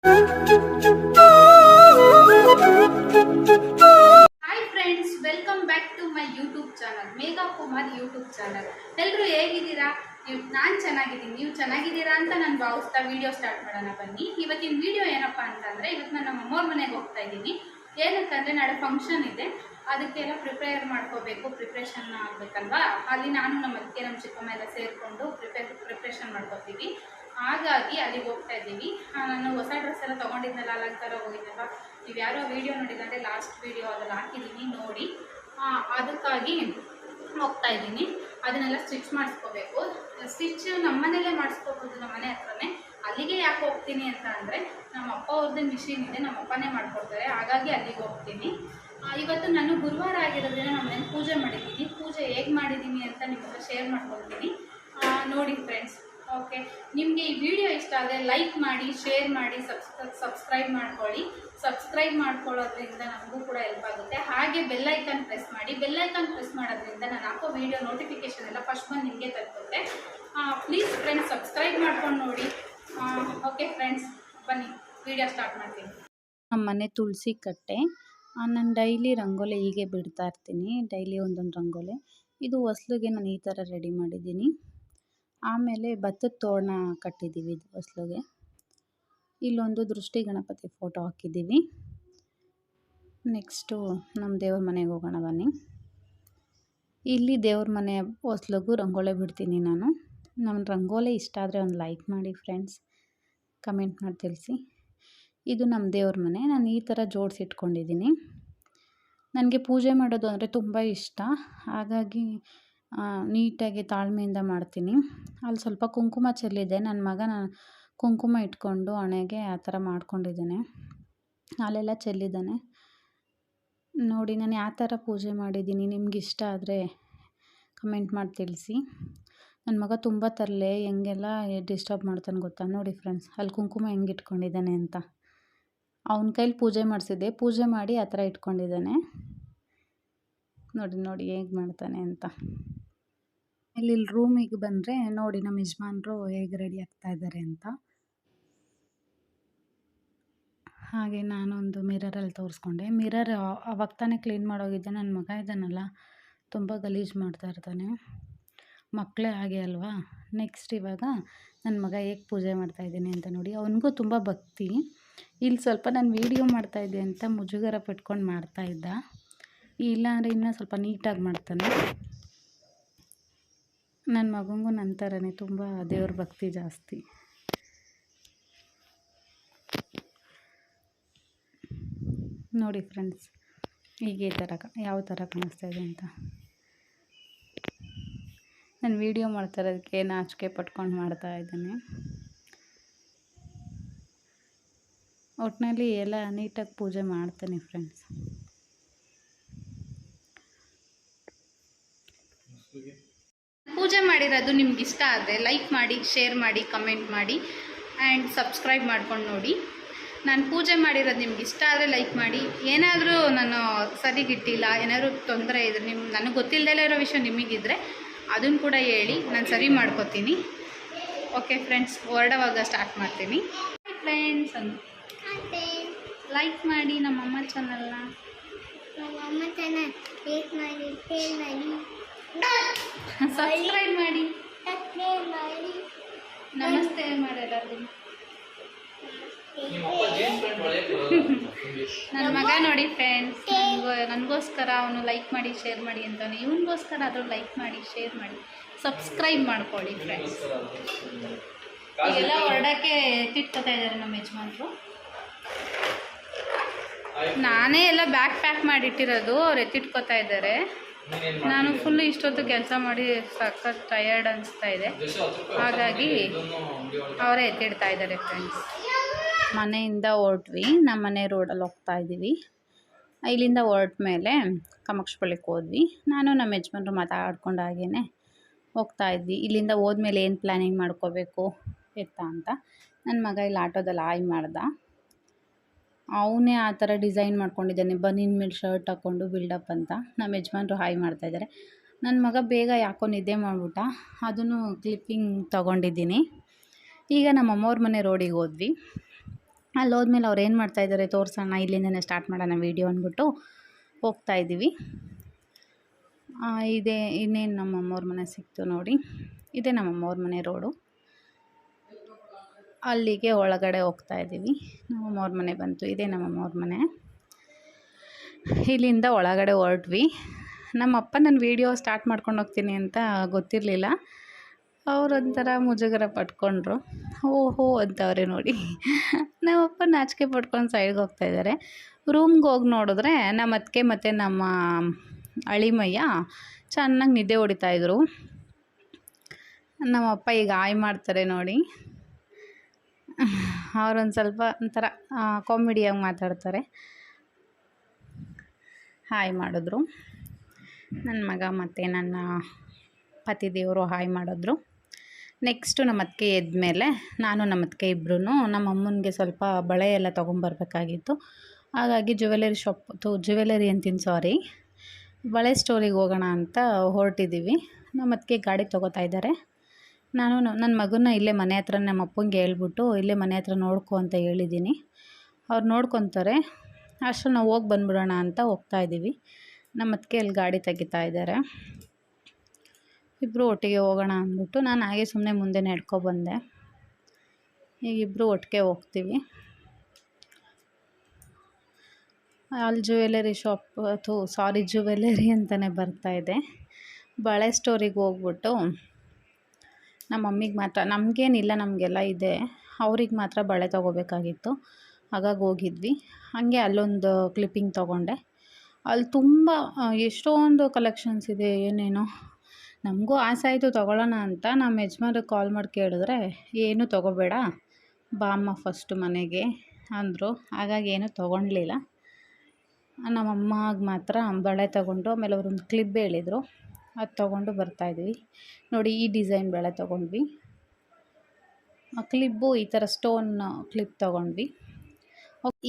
Hi friends, welcome back to my YouTube channel Megha Kumar YouTube channel. ಎಲ್ಲರೂ ಹೇಗಿದ್ದೀರಾ? ನಾನು ಚೆನ್ನಾಗಿದ್ದೀನಿ, ನೀವು ಚೆನ್ನಾಗಿದ್ದೀರಾ ಅಂತ ನಾನು ಭಾವಿಸ್ತಾ ವಿಡಿಯೋ ಸ್ಟಾರ್ಟ್ ಮಾಡೋಣ ಬನ್ನಿ. ಇವತ್ತಿನ ವಿಡಿಯೋ ಏನಪ್ಪ ಅಂತಂದರೆ, ಇವತ್ತು ನಾನು ನಮ್ಮ ಅಮ್ಮೋರ ಮನೆಗೆ ಹೋಗ್ತಾ ಇದ್ದೀನಿ. ಏನಕ್ಕಂದರೆ ನಾಳೆ ಫಂಕ್ಷನ್ ಇದೆ, ಅದಕ್ಕೆಲ್ಲ ಪ್ರಿಪೇರ್ ಮಾಡ್ಕೋಬೇಕು, ಪ್ರಿಪ್ರೇಷನ್ ಆಗಬೇಕಲ್ವಾ. ಅಲ್ಲಿ ನಾನು ನಮ್ಮ ಅತ್ತೆ ನಮ್ಮ ಚಿಕ್ಕಮ್ಮ ಎಲ್ಲ ಸೇರಿಕೊಂಡು ಪ್ರಿಪ್ರೇಷನ್ ಮಾಡ್ಕೋತೀವಿ. ಹಾಗಾಗಿ ಅಲ್ಲಿಗೆ ಹೋಗ್ತಾ ಇದ್ದೀವಿ. ನಾನು ಹೊಸ ಡ್ರೆಸ್ ಎಲ್ಲ ತೊಗೊಂಡಿದ್ನಲ್ಲ, ಅಲಂಕಾರ ಹೋಗಿದ್ದಲ್ವ, ನೀವು ಯಾರೋ ವೀಡಿಯೋ ನೋಡಿದಂದರೆ ಲಾಸ್ಟ್ ವೀಡಿಯೋ ಅದ್ರಲ್ಲಿ ಹಾಕಿದ್ದೀನಿ ನೋಡಿ. ಅದಕ್ಕಾಗಿ ಹೋಗ್ತಾ ಇದ್ದೀನಿ. ಅದನ್ನೆಲ್ಲ ಸ್ಟಿಚ್ ಮಾಡಿಸ್ಕೋಬೇಕು. ಸ್ಟಿಚ್ ನಮ್ಮ ಮನೆಯಲ್ಲೇ ಮಾಡಿಸ್ಕೋಬೋದು, ನಮ್ಮ ಮನೆ ಹತ್ರನೇ. ಅಲ್ಲಿಗೆ ಯಾಕೆ ಹೋಗ್ತೀನಿ ಅಂತ ಅಂದರೆ, ನಮ್ಮ ಅಪ್ಪ ಅವ್ರದ್ದು ಮಿಷಿನ್ ಇದೆ, ನಮ್ಮ ಅಪ್ಪನೇ ಮಾಡಿಕೊಡ್ತಾರೆ. ಹಾಗಾಗಿ ಅಲ್ಲಿಗೆ ಹೋಗ್ತೀನಿ. ಇವತ್ತು ನಾನು ಗುರುವಾರ ಆಗಿರೋದ್ರಿಂದ ನಮ್ಮ ಮನೇಲಿ ಪೂಜೆ ಮಾಡಿದ್ದೀನಿ. ಪೂಜೆ ಹೇಗೆ ಮಾಡಿದ್ದೀನಿ ಅಂತ ನಿಮ್ಮ ಹತ್ರ ಶೇರ್ ಮಾಡ್ಕೊಳ್ತೀನಿ, ನೋಡಿ ಫ್ರೆಂಡ್ಸ್. ಓಕೆ, ನಿಮಗೆ ಈ ವಿಡಿಯೋ ಇಷ್ಟ ಆದರೆ ಲೈಕ್ ಮಾಡಿ, ಶೇರ್ ಮಾಡಿ, ಸಬ್ಸ್ಕ್ರೈಬ್ ಮಾಡ್ಕೊಳ್ಳಿ. ಸಬ್ಸ್ಕ್ರೈಬ್ ಮಾಡ್ಕೊಳ್ಳೋದ್ರಿಂದ ನಮಗೂ ಕೂಡ ಹೆಲ್ಪ್ ಆಗುತ್ತೆ. ಹಾಗೆ ಬೆಲ್ಲೈಕನ್ ಪ್ರೆಸ್ ಮಾಡಿ. ಬೆಲ್ಲೈಕನ್ ಪ್ರೆಸ್ ಮಾಡೋದ್ರಿಂದ ನಾನು ಹಾಕೋ ವಿಡಿಯೋ ನೋಟಿಫಿಕೇಷನ್ ಎಲ್ಲ ಫಸ್ಟ್ ಬಂದು ನಿಮಗೆ ತಲುಪುತ್ತೆ. ಪ್ಲೀಸ್ ಫ್ರೆಂಡ್ಸ್, ಸಬ್ಸ್ಕ್ರೈಬ್ ಮಾಡ್ಕೊಂಡು ನೋಡಿ. ಓಕೆ ಫ್ರೆಂಡ್ಸ್, ಬನ್ನಿ ವಿಡಿಯೋ ಸ್ಟಾರ್ಟ್ ಮಾಡ್ತೀನಿ. ನಮ್ಮ ಮನೆ ತುಳಸಿ ಕಟ್ಟೆ. ನಾನು ಡೈಲಿ ರಂಗೋಲಿ ಹೀಗೆ ಬಿಡ್ತಾ ಇರ್ತೀನಿ, ಡೈಲಿ ಒಂದೊಂದು ರಂಗೋಲಿ. ಇದು ಹೊಸ್ಲಿಗೆ ನಾನು ಈ ಥರ ರೆಡಿ ಮಾಡಿದ್ದೀನಿ. ಆಮೇಲೆ ಭತ್ತದ ತೋರಣ ಕಟ್ಟಿದ್ದೀವಿ ಇದು ಹೊಸ್ಲಿಗೆ. ಇಲ್ಲೊಂದು ದೃಷ್ಟಿ ಗಣಪತಿ ಫೋಟೋ ಹಾಕಿದ್ದೀವಿ. ನೆಕ್ಸ್ಟು ನಮ್ಮ ದೇವ್ರ ಮನೆಗೆ ಹೋಗೋಣ ಬನ್ನಿ. ಇಲ್ಲಿ ದೇವ್ರ ಮನೆ ಹೊಸ್ಲಿಗೂ ರಂಗೋಲಿ ಬಿಡ್ತೀನಿ ನಾನು. ನಮ್ಮ ರಂಗೋಲಿ ಇಷ್ಟ ಆದರೆ ಒಂದು ಲೈಕ್ ಮಾಡಿ ಫ್ರೆಂಡ್ಸ್, ಕಮೆಂಟ್ ಮಾಡಿ ತಿಳಿಸಿ. ಇದು ನಮ್ಮ ದೇವ್ರ ಮನೆ. ನಾನು ಈ ಥರ ಜೋಡಿಸಿಟ್ಕೊಂಡಿದ್ದೀನಿ. ನನಗೆ ಪೂಜೆ ಮಾಡೋದು ಅಂದರೆ ತುಂಬ ಇಷ್ಟ. ಹಾಗಾಗಿ ನೀಟಾಗಿ ತಾಳ್ಮೆಯಿಂದ ಮಾಡ್ತೀನಿ. ಅಲ್ಲಿ ಸ್ವಲ್ಪ ಕುಂಕುಮ ಚೆಲ್ಲಿದೆ. ನನ್ನ ಮಗ ಕುಂಕುಮ ಇಟ್ಕೊಂಡು ಹಣೆಗೆ ಆ ಥರ ಮಾಡ್ಕೊಂಡಿದ್ದಾನೆ, ಅಲ್ಲೆಲ್ಲ ಚೆಲ್ಲಿದ್ದಾನೆ ನೋಡಿ. ನಾನು ಯಾವ ಥರ ಪೂಜೆ ಮಾಡಿದ್ದೀನಿ ನಿಮ್ಗೆ ಇಷ್ಟ ಆದರೆ ಕಮೆಂಟ್ ಮಾಡಿ ತಿಳಿಸಿ. ನನ್ನ ಮಗ ತುಂಬ ತರಲೆ, ಹೆಂಗೆಲ್ಲ ಡಿಸ್ಟರ್ಬ್ ಮಾಡ್ತಾನೆ ಗೊತ್ತಾ. ನೋಡಿ ಫ್ರೆಂಡ್ಸ್, ಅಲ್ಲಿ ಕುಂಕುಮ ಹೆಂಗೆ ಇಟ್ಕೊಂಡಿದ್ದಾನೆ ಅಂತ. ಅವನ ಕೈಲಿ ಪೂಜೆ ಮಾಡಿಸಿದ್ದೆ, ಪೂಜೆ ಮಾಡಿ ಆ ಥರ ಇಟ್ಕೊಂಡಿದ್ದಾನೆ. ನೋಡಿ ಹೇಗೆ ಮಾಡ್ತಾನೆ ಅಂತ. ಇಲ್ಲಿ ರೂಮಿಗೆ ಬಂದರೆ ನೋಡಿ ನಮ್ಮ ಯಜಮಾನ್ರು ಹೇಗೆ ರೆಡಿ ಆಗ್ತಾ ಇದ್ದಾರೆ ಅಂತ. ಹಾಗೆ ನಾನೊಂದು ಮಿರರಲ್ಲಿ ತೋರಿಸ್ಕೊಂಡೆ. ಮಿರರ್ ಅವಾಗ ತಾನೇ ಕ್ಲೀನ್ ಮಾಡೋಗಿದ್ದೆ. ನನ್ನ ಮಗ ಇದ್ದಾನಲ್ಲ, ತುಂಬ ಗಲೀಜು ಮಾಡ್ತಾ ಇರ್ತಾನೆ. ಮಕ್ಕಳೇ ಹಾಗೆ ಅಲ್ವಾ. ನೆಕ್ಸ್ಟ್ ಇವಾಗ ನನ್ನ ಮಗ ಹೇಗೆ ಪೂಜೆ ಮಾಡ್ತಾಯಿದ್ದೀನಿ ಅಂತ ನೋಡಿ. ಅವನಿಗೂ ತುಂಬ ಭಕ್ತಿ. ಇಲ್ಲಿ ಸ್ವಲ್ಪ ನಾನು ವೀಡಿಯೋ ಮಾಡ್ತಾಯಿದ್ದೆ ಅಂತ ಮುಜುಗರ ಪಟ್ಕೊಂಡು ಮಾಡ್ತಾಯಿದ್ದ. ಇಲ್ಲಾಂದರೆ ಇನ್ನೂ ಸ್ವಲ್ಪ ನೀಟಾಗಿ ಮಾಡ್ತಾನೆ. ನನ್ನ ಮಗನಿಗೂ ನನ್ನ ಥರನೇ ತುಂಬ ದೇವ್ರ ಭಕ್ತಿ ಜಾಸ್ತಿ. ನೋಡಿ ಫ್ರೆಂಡ್ಸ್, ಹೀಗೆ ಈ ಥರ ಯಾವ ಥರ ಕಾಣಿಸ್ತಾ ಇದೆ ಅಂತ. ನಾನು ವೀಡಿಯೋ ಮಾಡ್ತಾ ಇರೋದಕ್ಕೆ ನಾಚಿಕೆ ಪಟ್ಕೊಂಡು ಮಾಡ್ತಾಯಿದ್ದೇನೆ. ಒಟ್ಟಿನಲ್ಲಿ ಎಲ್ಲ ನೀಟಾಗಿ ಪೂಜೆ ಮಾಡ್ತೇನೆ ಫ್ರೆಂಡ್ಸ್. ಪೂಜೆ ಮಾಡಿರೋದು ನಿಮ್ಗೆ ಇಷ್ಟ ಆದರೆ ಲೈಕ್ ಮಾಡಿ, ಶೇರ್ ಮಾಡಿ, ಕಮೆಂಟ್ ಮಾಡಿ ಆ್ಯಂಡ್ ಸಬ್ಸ್ಕ್ರೈಬ್ ಮಾಡ್ಕೊಂಡು ನೋಡಿ. ನಾನು ಪೂಜೆ ಮಾಡಿರೋದು ನಿಮ್ಗೆ ಇಷ್ಟ ಆದರೆ ಲೈಕ್ ಮಾಡಿ. ಏನಾದರೂ ನಾನು ಸರಿಗಿಟ್ಟಿಲ್ಲ, ಏನಾದರೂ ತೊಂದರೆ ಇದ್ರೆ ನನಗೆ ಗೊತ್ತಿಲ್ಲದಲ್ಲೇ ಇರೋ ವಿಷಯ ನಿಮಗಿದ್ರೆ ಅದನ್ನು ಕೂಡ ಹೇಳಿ, ನಾನು ಸರಿ ಮಾಡ್ಕೋತೀನಿ. ಓಕೆ ಫ್ರೆಂಡ್ಸ್, ಹೊರಡವಾಗ ಸ್ಟಾರ್ಟ್ ಮಾಡ್ತೀನಿ. ಹಾಯ್ ಫ್ರೆಂಡ್ಸ್, ಲೈಕ್ ಮಾಡಿ ನಮ್ಮಮ್ಮ ಚಾನಲ್ನ. ಸಬ್ಸ್ಕ್ರೈಬ್ ಮಾಡಿ, ನಮಸ್ತೆ ಮಾಡೋದು. ನನ್ನ ಮಗ ನೋಡಿ ಫ್ರೆಂಡ್ಸ್, ನನಗೋಸ್ಕರ ಅವನು ಲೈಕ್ ಮಾಡಿ ಶೇರ್ ಮಾಡಿ ಅಂತಾನೆ. ಇವನಿಗೋಸ್ಕರ ಆದರೂ ಲೈಕ್ ಮಾಡಿ, ಶೇರ್ ಮಾಡಿ, ಸಬ್ಸ್ಕ್ರೈಬ್ ಮಾಡ್ಕೊಳ್ಳಿ ಫ್ರೆಂಡ್ಸ್. ಈಗೆಲ್ಲ ಹೊರಡೋಕ್ಕೆ ಎತ್ತಿಟ್ಕೋತಾ ಇದ್ದಾರೆ ನಮ್ಮ ಯಜಮಾನ್ರು. ನಾನೇ ಎಲ್ಲ ಬ್ಯಾಗ್ ಪ್ಯಾಕ್ ಮಾಡಿಟ್ಟಿರೋದು, ಅವ್ರು ಎತ್ತಿಟ್ಕೋತಾ ಇದ್ದಾರೆ. ನಾನು ಫುಲ್ ಇಷ್ಟೊತ್ತು ಕೆಲಸ ಮಾಡಿ ಸಖತ್ ಟಯರ್ಡ್ ಅನಿಸ್ತಾ ಇದೆ. ಹಾಗಾಗಿ ಅವರೇ ಎತ್ತಿಡ್ತಾ ಇದ್ದಾರೆ ಫ್ರೆಂಡ್ಸ್. ಮನೆಯಿಂದ ಹೊರಟ್ವಿ, ನಮ್ಮ ಮನೆ ರೋಡಲ್ಲಿ ಹೋಗ್ತಾ ಇದ್ದೀವಿ. ಇಲ್ಲಿಂದ ಹೊರಟ ಮೇಲೆ ಕಾಮಾಕ್ಷಪಳ್ಳಿಗೆ ಹೋದ್ವಿ. ನಾನು ನಮ್ಮ ಯಜಮಾನ್ರು ಮಾತಾಡ್ಕೊಂಡು ಹಾಗೇ ಹೋಗ್ತಾ ಇದ್ವಿ. ಇಲ್ಲಿಂದ ಹೋದ್ಮೇಲೆ ಏನು ಪ್ಲ್ಯಾನಿಂಗ್ ಮಾಡ್ಕೋಬೇಕು ಅಂತ ನನ್ನ ಮಗ ಇಲ್ಲಿ ಆಟೋದಲ್ಲಿ ಹಾಯ್ ಮಾಡ್ದ. ಅವನೇ ಆ ಥರ ಡಿಸೈನ್ ಮಾಡ್ಕೊಂಡಿದ್ದಾನೆ, ಬನೀನ್ ಮೇಲೆ ಶರ್ಟ್ ಹಾಕ್ಕೊಂಡು ಬಿಲ್ಡಪ್ ಅಂತ. ನಮ್ಮ ಯಜಮಾನ್ರು ಹಾಯ್ ಮಾಡ್ತಾಯಿದ್ದಾರೆ. ನನ್ನ ಮಗ ಬೇಗ ಯಾಕೋ ನಿದ್ದೆ ಮಾಡಿಬಿಟ್ಟ, ಅದನ್ನು ಕ್ಲಿಪ್ಪಿಂಗ್ ತೊಗೊಂಡಿದ್ದೀನಿ. ಈಗ ನಮ್ಮ ಅಮ್ಮವ್ರ ಮನೆ ರೋಡಿಗೆ ಹೋದ್ವಿ. ಅಲ್ಲಿ ಹೋದ್ಮೇಲೆ ಅವ್ರು ಏನು ಮಾಡ್ತಾಯಿದ್ದಾರೆ ತೋರಿಸೋಣ, ಇಲ್ಲಿಂದನೇ ಸ್ಟಾರ್ಟ್ ಮಾಡೋಣ ವೀಡಿಯೋ ಅಂದ್ಬಿಟ್ಟು ಹೋಗ್ತಾಯಿದ್ದೀವಿ. ಇದೇ ಇನ್ನೇನು ನಮ್ಮಮ್ಮವ್ರ ಮನೆ ಸಿಕ್ತು ನೋಡಿ, ಇದೇ ನಮ್ಮಮ್ಮವ್ರ ಮನೆ ರೋಡು. ಅಲ್ಲಿಗೆ ಒಳಗಡೆ ಹೋಗ್ತಾಯಿದ್ದೀವಿ. ನಮ್ಮಮ್ಮವ್ರ ಮನೆ ಬಂತು, ಇದೇ ನಮ್ಮಮ್ಮವ್ರ ಮನೆ. ಇಲ್ಲಿಂದ ಒಳಗಡೆ ಹೊರಟ್ವಿ. ನಮ್ಮಪ್ಪ ನಾನು ವೀಡಿಯೋ ಸ್ಟಾರ್ಟ್ ಮಾಡ್ಕೊಂಡು ಹೋಗ್ತೀನಿ ಅಂತ ಗೊತ್ತಿರಲಿಲ್ಲ. ಅವರೊಂಥರ ಮುಜುಗರ ಪಟ್ಕೊಂಡ್ರು. ಓಹೋ ಅಂತವ್ರೆ ನೋಡಿ. ನಮ್ಮಪ್ಪ ನಾಚಿಕೆ ಪಟ್ಕೊಂಡು ಸೈಡ್ಗೆ ಹೋಗ್ತಾಯಿದ್ದಾರೆ. ರೂಮ್ಗೆ ಹೋಗಿ ನೋಡಿದ್ರೆ ನಮ್ಮ ಅತ್ತಿಗೆ ಮತ್ತು ನಮ್ಮ ಅಳಿಮಯ್ಯ ಚೆನ್ನಾಗಿ ನಿದ್ದೆ ಹೊಡಿತಾಯಿದ್ರು. ನಮ್ಮಪ್ಪ ಈಗ ಹಾಯ್ ಮಾಡ್ತಾರೆ ನೋಡಿ. ಅವರೊಂದು ಸ್ವಲ್ಪ ಒಂಥರ ಕಾಮಿಡಿಯಾಗಿ ಮಾತಾಡ್ತಾರೆ. ಹಾಯ್ ಮಾಡಿದ್ರು. ನನ್ನ ಮಗ ಮತ್ತು ನನ್ನ ಪತಿದೇವರು ಹಾಯ್ ಮಾಡಿದ್ರು. ನೆಕ್ಸ್ಟು ನಮ್ಮ ಅತ್ತಿಗೆ ಎದ್ಮೇಲೆ ನಾನು ನಮ್ಮ ಅತ್ತಿಗೆ ಇಬ್ಬರೂ ನಮ್ಮ ಅಮ್ಮನಿಗೆ ಸ್ವಲ್ಪ ಬಳೆ ಎಲ್ಲ ತೊಗೊಂಬರ್ಬೇಕಾಗಿತ್ತು. ಹಾಗಾಗಿ ಜ್ಯುವೆಲರಿ ಅಂತೀನಿ, ಬಳೆ ಸ್ಟೋರಿಗೆ ಹೋಗೋಣ ಅಂತ ಹೊರಟಿದ್ದೀವಿ. ನಮ್ಮ ಅತ್ತಿಗೆ ಗಾಡಿ ತೊಗೋತಾ ಇದ್ದಾರೆ. ನಾನು ನನ್ನ ಮಗನ್ನ ಇಲ್ಲೇ ಮನೆ ಹತ್ರ ನಮ್ಮ ಅಪ್ಪಂಗೆ ಹೇಳ್ಬಿಟ್ಟು ಇಲ್ಲೇ ಮನೆ ಹತ್ರ ನೋಡ್ಕೊ ಅಂತ ಹೇಳಿದ್ದೀನಿ. ಅವ್ರು ನೋಡ್ಕೊತಾರೆ. ಅಷ್ಟರಲ್ಲಿ ನಾವು ಹೋಗಿ ಬಂದ್ಬಿಡೋಣ ಅಂತ ಹೋಗ್ತಾಯಿದ್ದೀವಿ. ನಮ್ಮ ಅತ್ತಿಗೆ ಅಲ್ಲಿ ಗಾಡಿ ತೆಗಿತಾ ಇದ್ದಾರೆ. ಇಬ್ಬರು ಒಟ್ಟಿಗೆ ಹೋಗೋಣ ಅಂದ್ಬಿಟ್ಟು ನಾನು ಹಾಗೆ ಸುಮ್ಮನೆ ಮುಂದೆ ನಡ್ಕೊಬಂದೆ. ಈಗ ಇಬ್ಬರು ಒಟ್ಟಿಗೆ ಹೋಗ್ತೀವಿ. ಅಲ್ಲಿ ಜ್ಯುವೆಲರಿ ಅಂತಲೇ ಬರ್ತಾಯಿದೆ. ಬಳೆ ಸ್ಟೋರಿಗೆ ಹೋಗ್ಬಿಟ್ಟು ನಮ್ಮ ಮಮ್ಮಿಗೆ ಮಾತ್ರ, ನಮಗೇನಿಲ್ಲ, ನಮಗೆಲ್ಲ ಇದೆ, ಅವ್ರಿಗೆ ಮಾತ್ರ ಬಳೆ ತೊಗೋಬೇಕಾಗಿತ್ತು. ಹಾಗಾಗಿ ಹೋಗಿದ್ವಿ. ಹಾಗೆ ಅಲ್ಲೊಂದು ಕ್ಲಿಪ್ಪಿಂಗ್ ತೊಗೊಂಡೆ. ಅಲ್ಲಿ ತುಂಬ ಎಷ್ಟೊಂದು ಕಲೆಕ್ಷನ್ಸ್ ಇದೆ. ಏನೇನೋ ನಮಗೂ ಆಸೆ ಆಯಿತು ತೊಗೊಳ್ಳೋಣ ಅಂತ. ನಮ್ಮ ಯಜಮಾನ್ರಿಗೆ ಕಾಲ್ ಮಾಡಿ ಕೇಳಿದ್ರೆ ಏನೂ ತೊಗೋಬೇಡ, ಬಾ ಅಮ್ಮ ಫಸ್ಟು ಮನೆಗೆ ಅಂದರು. ಹಾಗಾಗಿ ಏನೂ ತೊಗೊಳ್ಲಿಲ್ಲ. ನಮ್ಮಮ್ಮಗೆ ಮಾತ್ರ ಬಳೆ ತೊಗೊಂಡು, ಆಮೇಲೆ ಅವರೊಂದು ಕ್ಲಿಪ್ ಹೇಳಿದರು, ಅದು ತೊಗೊಂಡು ಬರ್ತಾಯಿದ್ವಿ ನೋಡಿ. ಈ ಡಿಸೈನ್ ಬಳೆ ತೊಗೊಂಡ್ವಿ. ಕ್ಲಿಪ್ಪು ಈ ಥರ ಸ್ಟೋನ್ ಕ್ಲಿಪ್ ತೊಗೊಂಡ್ವಿ.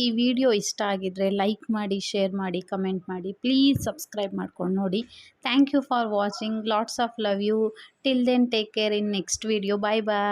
ಈ ವಿಡಿಯೋ ಇಷ್ಟ ಆಗಿದ್ದರೆ ಲೈಕ್ ಮಾಡಿ, ಶೇರ್ ಮಾಡಿ, ಕಮೆಂಟ್ ಮಾಡಿ. ಪ್ಲೀಸ್ ಸಬ್ಸ್ಕ್ರೈಬ್ ಮಾಡ್ಕೊಂಡು ನೋಡಿ. Thank you for watching. Lots of love you. Till then take care. In next video. Bye bye.